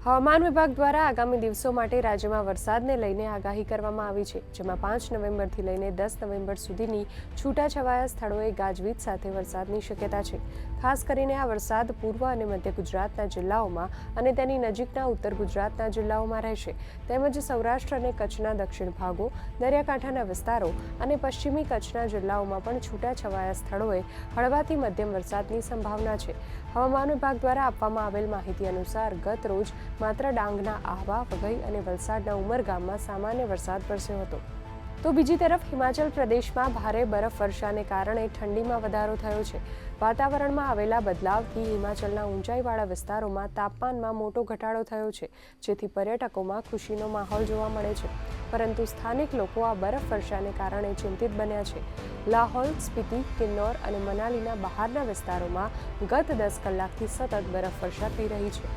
હવામાન વિભાગ દ્વારા આગામી દિવસો માટે રાજ્યમાં વરસાદને લઈને આગાહી કરવામાં આવી છે, જેમાં 5 નવેમ્બરથી લઈને 10 નવેમ્બર સુધીની છૂટાછવાયા સ્થળોએ ગાજવીજ સાથે વરસાદની શક્યતા છે. ખાસ કરીને આ વરસાદ પૂર્વ અને મધ્ય ગુજરાતના જિલ્લાઓમાં અને તેની નજીકના ઉત્તર ગુજરાતના જિલ્લાઓમાં રહેશે, તેમજ સૌરાષ્ટ્ર અને કચ્છના દક્ષિણ ભાગો, દરિયાકાંઠાના વિસ્તારો અને પશ્ચિમી કચ્છના જિલ્લાઓમાં પણ છૂટાછવાયા સ્થળોએ હળવાથી મધ્યમ વરસાદની સંભાવના છે. હવામાન વિભાગ દ્વારા આપવામાં આવેલ માહિતી અનુસાર ગત રોજ માત્ર ડાંગના આહવા, વઘઈ અને વલસાડના ઉમરગામમાં સામાન્ય વરસાદ વરસ્યો હતો. તો બીજી તરફ હિમાચલ પ્રદેશમાં ભારે બરફવર્ષાને કારણે ઠંડીમાં વધારો થયો છે. વાતાવરણમાં આવેલા બદલાવથી હિમાચલના ઊંચાઈવાળા વિસ્તારોમાં તાપમાનમાં મોટો ઘટાડો થયો છે, જેથી પર્યટકોમાં ખુશીનો માહોલ જોવા મળે છે. પરંતુ સ્થાનિક લોકો આ બરફવર્ષાને કારણે ચિંતિત બન્યા છે. લાહોલ, સ્પીતિ, કિન્નોર અને મનાલીના બહારના વિસ્તારોમાં ગત 10 કલાકથી સતત બરફવર્ષા થઈ રહી છે.